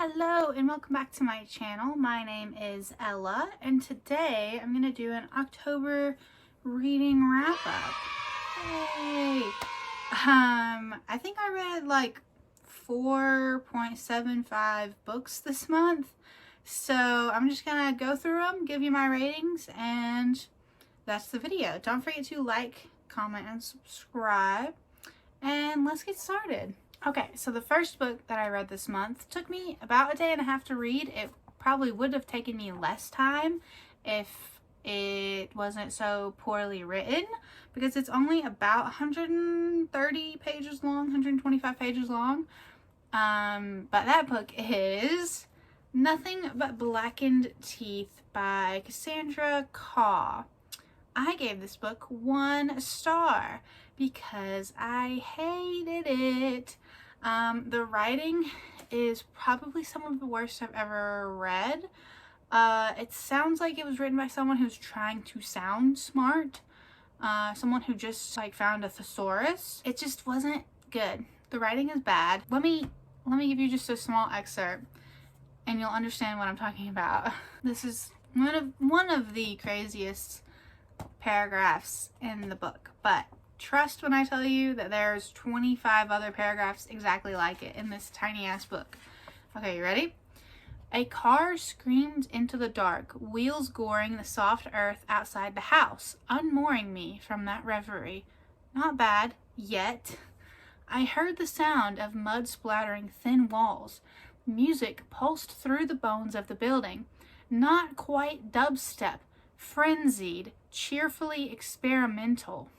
Hello and welcome back to my channel. My name is Ella and today I'm going to do an October reading wrap up. Yay! I think I read like 4.75 books this month. So I'm just going to go through them, give you my ratings, and that's the video. Don't forget to like, comment, and subscribe. And let's get started. Okay, so the first book that I read this month took me about a day and a half to read. It probably would have taken me less time if it wasn't so poorly written, because it's only about 130 pages long, 125 pages long. But that book is Nothing But Blackened Teeth by Cassandra Khaw. I gave this book 1 star because I hated it. The writing is probably some of the worst I've ever read. It sounds like it was written by someone who's trying to sound smart. Someone who just like found a thesaurus. It just wasn't good. The writing is bad. Let me give you just a small excerpt and you'll understand what I'm talking about. This is one of the craziest paragraphs in the book, but trust when I tell you that there's 25 other paragraphs exactly like it in this tiny ass book. Okay, you ready? A car screamed into the dark, wheels goring the soft earth outside the house, unmooring me from that reverie. Not bad, yet. I heard the sound of mud splattering thin walls. Music pulsed through the bones of the building. Not quite dubstep, frenzied, cheerfully experimental.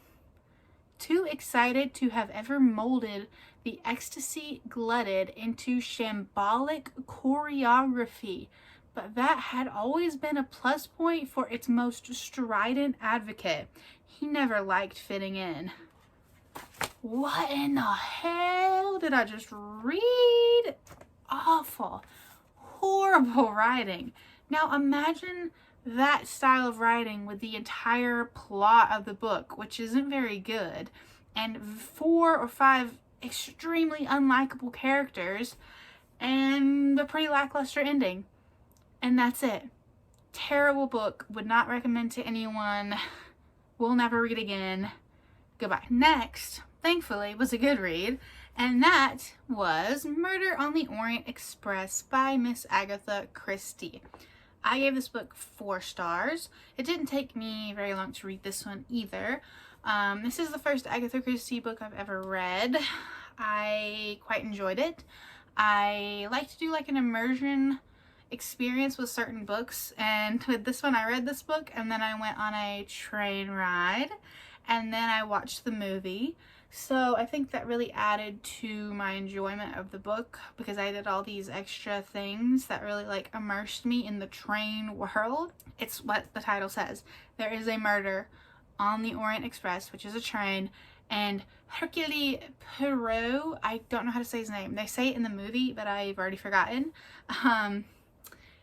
Too excited to have ever molded the ecstasy glutted into shambolic choreography, but that had always been a plus point for its most strident advocate. He never liked fitting in. What in the hell did I just read? Awful, horrible writing. Now imagine that style of writing with the entire plot of the book, which isn't very good, and 4 or 5 extremely unlikable characters, and a pretty lackluster ending. And that's it. Terrible book. Would not recommend to anyone. Will never read again. Goodbye. Next, thankfully, was a good read, and that was Murder on the Orient Express by Miss Agatha Christie. I gave this book 4 stars. It didn't take me very long to read this one either. This is the first Agatha Christie book I've ever read. I quite enjoyed it. I like to do like an immersion experience with certain books, and with this one I read this book and then I went on a train ride and then I watched the movie. So I think that really added to my enjoyment of the book, because I did all these extra things that really like immersed me in the train world. It's what the title says. There is a murder on the Orient Express, which is a train, and Hercule Poirot, I don't know how to say his name. They say it in the movie, but I've already forgotten,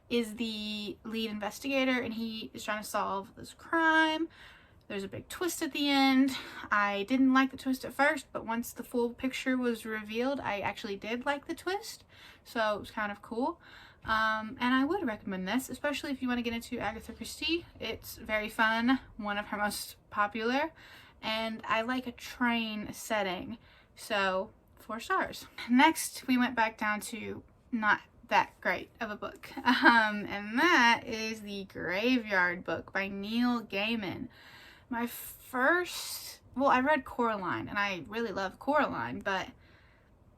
is the lead investigator, and he is trying to solve this crime. There's a big twist at the end. I didn't like the twist at first, but once the full picture was revealed, I actually did like the twist. So it was kind of cool. And I would recommend this, especially if you want to get into Agatha Christie. It's very fun, one of her most popular, and I like a train setting. So 4 stars. Next, we went back down to not that great of a book. And that is The Graveyard Book by Neil Gaiman. My first, well, I read Coraline and I really love Coraline, but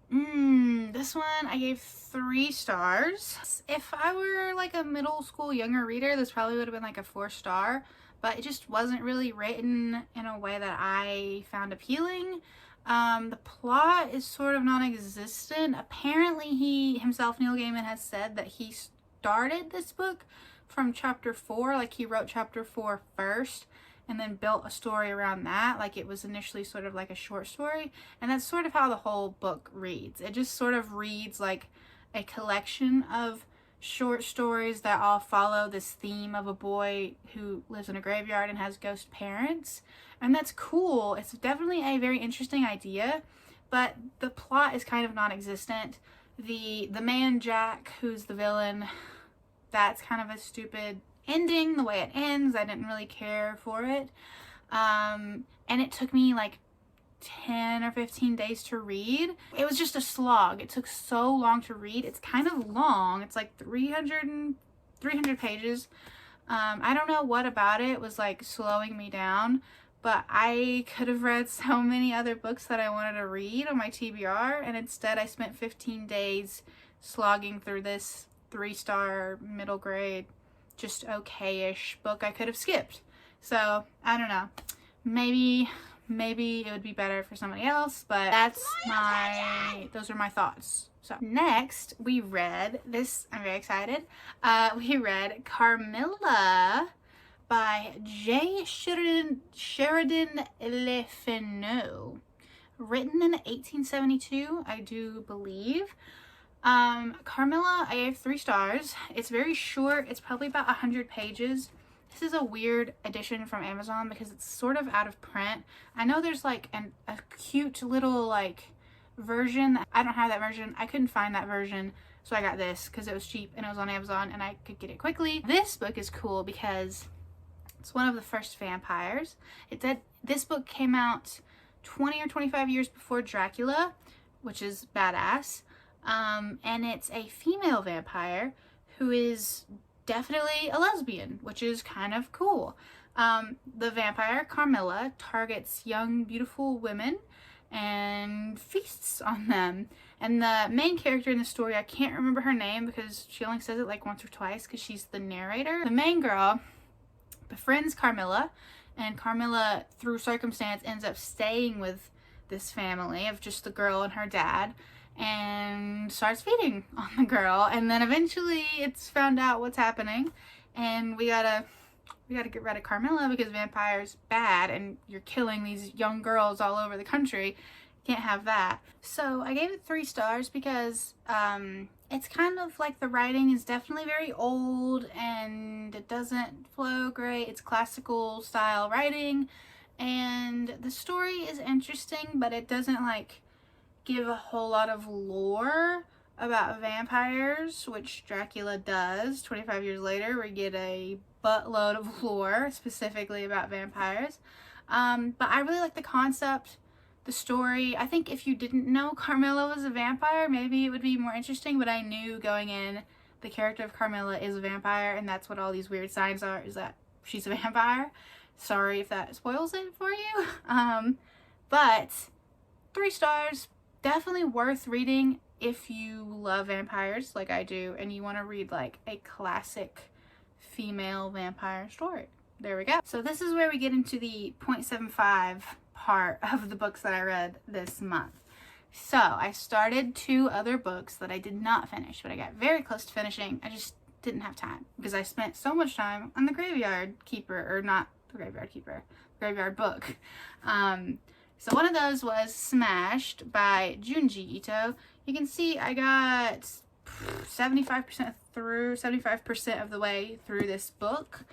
this one I gave 3 stars. If I were like a middle school younger reader, this probably would have been like a 4 star, but it just wasn't really written in a way that I found appealing. The plot is sort of non-existent. Apparently he himself, Neil Gaiman, has said that he started this book from chapter 4, like he wrote chapter 4 first and then built a story around that, like it was initially sort of like a short story, and that's sort of how the whole book reads. It just sort of reads like a collection of short stories that all follow this theme of a boy who lives in a graveyard and has ghost parents, and that's cool. It's definitely a very interesting idea, but the plot is kind of non-existent. The man Jack, who's the villain, that's kind of a stupid ending, the way it ends. I didn't really care for it. And it took me like 10 or 15 days to read. It was just a slog. It took so long to read. It's kind of long. It's like 300 pages. I don't know what about it was like slowing me down, but I could have read so many other books that I wanted to read on my TBR, and instead I spent 15 days slogging through this 3-star middle grade, just okay-ish book I could have skipped. So I don't know, maybe it would be better for somebody else, but those are my thoughts. So next we read this, I'm very excited, we read Carmilla by J. Sheridan Le Fanu, written in 1872, I do believe. Carmilla, I gave 3 stars. It's very short. It's probably about 100 pages. This is a weird edition from Amazon because it's sort of out of print. I know there's like a cute little like version. I don't have that version. I couldn't find that version, so I got this because it was cheap and it was on Amazon and I could get it quickly. This book is cool because it's one of the first vampires. This book came out 20 or 25 years before Dracula, which is badass. And it's a female vampire who is definitely a lesbian, which is kind of cool. The vampire, Carmilla, targets young, beautiful women and feasts on them. And the main character in the story, I can't remember her name because she only says it like once or twice because she's the narrator. The main girl befriends Carmilla, and Carmilla, through circumstance, ends up staying with this family of just the girl and her dad, and starts feeding on the girl, and then eventually it's found out what's happening, and we gotta get rid of Carmilla because vampires bad and you're killing these young girls all over the country. Can't have that. So I gave it 3 stars because it's kind of like the writing is definitely very old and it doesn't flow great. It's classical style writing, and the story is interesting, but it doesn't like give a whole lot of lore about vampires, which Dracula does. 25 years later, we get a buttload of lore specifically about vampires. But I really like the concept, the story. I think if you didn't know Carmilla was a vampire, maybe it would be more interesting, but I knew going in the character of Carmilla is a vampire, and that's what all these weird signs are, is that she's a vampire. Sorry if that spoils it for you. But 3 stars, definitely worth reading if you love vampires like I do and you want to read like a classic female vampire story. There we go. So this is where we get into the 0.75 part of the books that I read this month. So I started 2 other books that I did not finish, but I got very close to finishing. I just didn't have time because I spent so much time on the Graveyard Keeper, or not the Graveyard Keeper, Graveyard Book. So one of those was Smashed by Junji Ito. You can see I got 75% of the way through this book.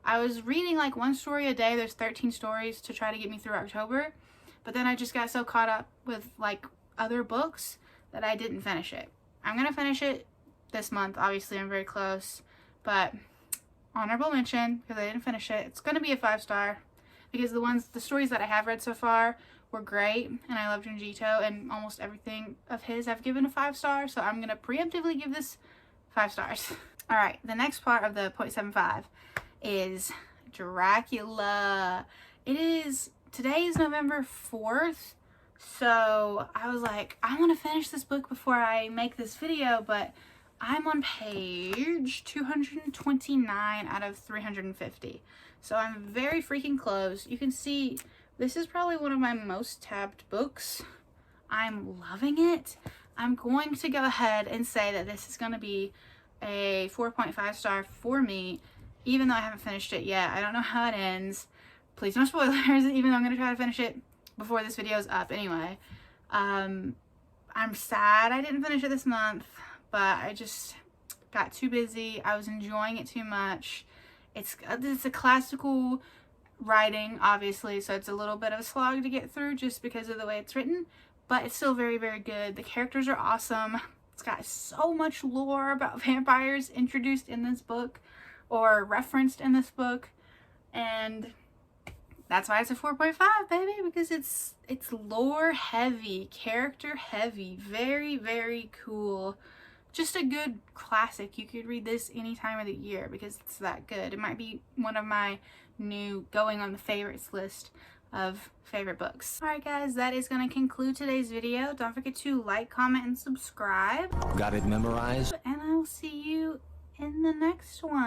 I was reading like 1 story a day. There's 13 stories to try to get me through October. But then I just got so caught up with like other books that I didn't finish it. I'm going to finish it this month. Obviously, I'm very close. But honorable mention, because I didn't finish it. It's going to be a 5-star because the stories that I have read so far were great, and I love Junji Ito, and almost everything of his I've given a 5-star, so I'm gonna preemptively give this 5 stars. All right, the next part of the 0.75 is Dracula. Today is November 4th, so I was like, I want to finish this book before I make this video, but I'm on page 229 out of 350, so I'm very freaking close. You can see this is probably one of my most tabbed books. I'm loving it. I'm going to go ahead and say that this is going to be a 4.5 star for me, even though I haven't finished it yet. I don't know how it ends. Please no spoilers, even though I'm going to try to finish it before this video is up anyway. I'm sad I didn't finish it this month, but I just got too busy. I was enjoying it too much. It's a classical writing, obviously, so it's a little bit of a slog to get through just because of the way it's written, but it's still very, very good. The characters are awesome. It's got so much lore about vampires introduced in this book or referenced in this book, and that's why it's a 4.5, baby, because it's lore heavy, character heavy, very, very cool. Just a good classic. You could read this any time of the year because it's that good. It might be one of my new going on the favorites list of favorite books. Alright guys, that is going to conclude today's video. Don't forget to like, comment, and subscribe. Got it memorized? And I will see you in the next one.